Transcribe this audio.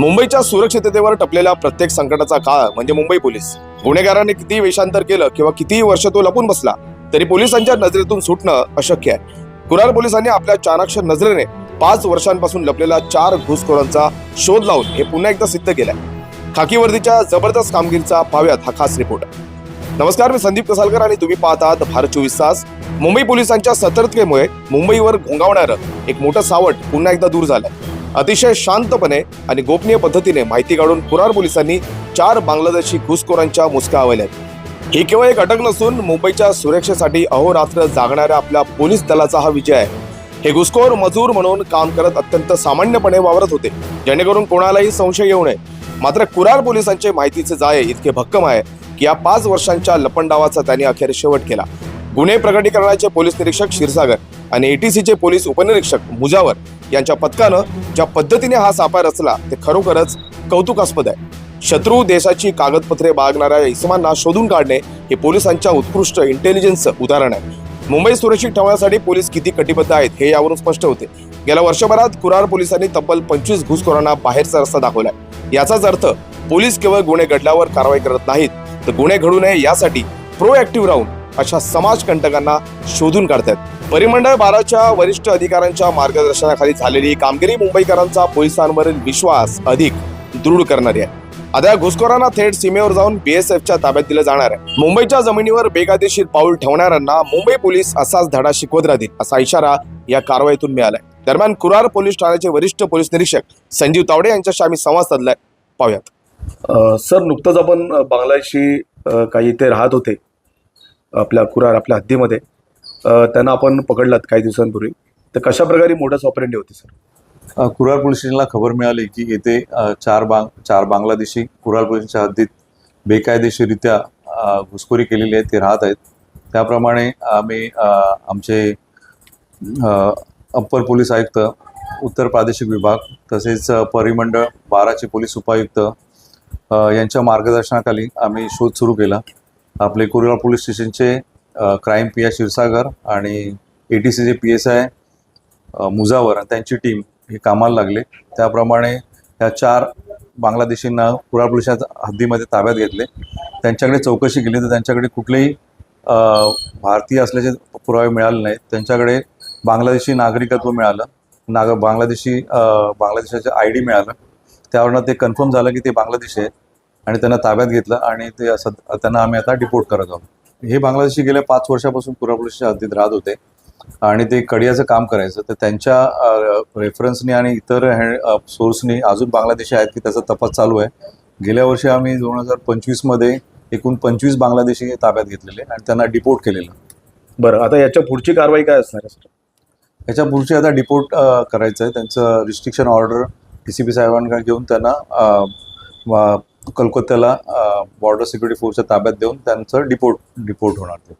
मुंबईच्या सुरक्षिततेवर टपलेल्या प्रत्येक संकटाचा काळ म्हणजे मुंबई पोलीस. गुन्हेगारांनी किती वेषांतर केलं किंवा कितीही वर्ष तो लपून बसला तरी पोलिसांच्या नजरेतून सुटणं अशक्य आहे. कुरार पोलिसांनी आपल्या चाणाक्ष नजरेने 5 वर्षांपासून लपलेल्या 4 घुसखोरांचा शोध लावून हे पुन्हा एकदा सिद्ध केलंय. खाकी वर्दीच्या जबरदस्त कामगिरीचा पाहूयात हा खास रिपोर्ट. नमस्कार, मी संदीप कसालकर आणि तुम्ही पाहतात भारत 24 तास. मुंबई पोलिसांच्या सतर्कतेमुळे मुंबईवर घोंगावणारं एक मोठं सावट पुन्हा एकदा दूर झालंय. अतिशय शांतपणे आणि गोपनीय पद्धतीने माहिती काढून कुरार पोलिसांनी 4 बांगलादेशी घुसखोरांच्या मुसक्या आवळल्यात. ही केवळ एक अटक नसून मुंबईच्या सुरक्षेसाठी अहोरात्र जागणाऱ्या आपल्या पोलीस दलाचा हा विजय आहे. हे घुसखोर मजूर म्हणून काम करत अत्यंत सामान्यपणे वावरत होते, जेणेकरून कोणालाही संशय येऊ नये. मात्र कुरार पोलिसांचे माहितीचे जाळे इतके भक्कम आहे की या 5 वर्षांच्या लपंडावाचा त्यांनी अखेर शेवट केला. गुन्हे प्रकटीकरणाचे पोलीस निरीक्षक क्षीरसागर आणि एटीसीचे पोलीस उपनिरीक्षक मुजावर यांच्या पथकानं ज्या पद्धतीने हा सापळा रचला ते खरोखरच कौतुकास्पद आहे. शत्रू देशाची कागदपत्रे बाळगणाऱ्या इसमांना शोधून काढणे हे पोलिसांच्या उत्कृष्ट इंटेलिजन्सचं उदाहरण आहे. मुंबई सुरक्षित ठेवण्यासाठी पोलीस किती कटिबद्ध आहेत हे यावरून स्पष्ट होते. गेल्या वर्षभरात कुरार पोलिसांनी तब्बल 25 घुसखोरांना बाहेरचा रस्ता दाखवलाय. याचाच अर्थ पोलीस केवळ गुन्हे घडल्यावर कारवाई करत नाहीत, तर गुन्हे घडू नये यासाठी प्रोएक्टिव्ह राहून अशा समाजकंटकांना शोधून काढतात. परिमंडळ 12च्या वरिष्ठ अधिकाऱ्यांच्या मार्गदर्शनाखाली झालेली कामगिरी मुंबईकरांचा पोलिसांवरील विश्वास अधिक दृढ करणारी आहे. आता घुसखोरांना थेट सीमेवर जाऊन BSFच्या ताब्यात दिलं जाणार आहे. मुंबईच्या जमिनीवर बेकायदेशीर पाऊल ठेवणाऱ्यांना मुंबई पोलीस असाच धडा शिकवत राहतील असा इशारा या कारवाईतून मिळालाय. दरम्यान कुरार पोलीस ठाण्याचे वरिष्ठ पोलीस निरीक्षक संजीव तावडे यांच्याशी आम्ही संवाद साधलाय. पाहूयात. सर, नुकतंच आपण बांगलादेशी काही इथे राहत होते आपल्या हद्दीमध्ये, त्यांना आपण पकडलात काही दिवसांपूर्वी, तर कशा प्रकारे मोडस ऑपरेंडी होती सर? कुरार पोलीस स्टेशनला खबर मिळाली की येथे 4 बांगलादेशी कुरार पोलिसांच्या हद्दीत बेकायदेशीरित्या घुसखोरी केलेली आहे, ते राहत आहेत. त्याप्रमाणे आम्ही आमचे अप्पर पोलीस आयुक्त, उत्तर प्रादेशिक विभाग तसेच परिमंडळ 12चे पोलीस उपायुक्त यांच्या मार्गदर्शनाखाली आम्ही शोध सुरू केला. आपले कुरार पोलीस स्टेशनचे क्राईम PI क्षीरसागर आणि ATCचे PSI मुजावर त्यांची टीम हे कामाला लागले. त्याप्रमाणे या 4 बांगलादेशींना कुरार पोलिसांच्या हद्दीमध्ये ताब्यात घेतले. त्यांच्याकडे चौकशी केली तर त्यांच्याकडे कुठलेही भारतीय असल्याचे पुरावे मिळाले नाहीत. त्यांच्याकडे बांगलादेशी नागरिकत्व मिळालं, बांगलादेशाचं ID मिळालं. त्यावरनं ते कन्फर्म झालं की ते बांगलादेशी आहे आणि त्यांना ताब्यात घेतलं आणि त्यांना आम्ही आता डिपोर्ट करत आहोत. हे बांगलादेशी गेल्या 5 वर्षापासून कुरार पोलिसांच्या हद्दीत राहत होते आणि ते कडियाचं काम करायचं. तर त्यांच्या रेफरन्सनी आणि इतर सोर्सनी अजून बांगलादेशी आहेत की त्याचा तपास चालू आहे. गेल्या वर्षी आम्ही 2025मध्ये एकूण 25 बांगलादेशी ताब्यात घेतलेले आणि त्यांना डिपोर्ट केलेलं. बरं, आता याच्या पुढची कारवाई काय असणार आहे सर? याच्या पुढची आता डिपोर्ट करायचं आहे. त्यांचं रिस्ट्रिक्शन ऑर्डर DCP साहेबांकडे घेऊन त्यांना कलकत्त्याला बॉर्डर सिक्युरिटी फोर्सच्या ताब्यात देऊन त्यांचं डिपोर्ट होणार.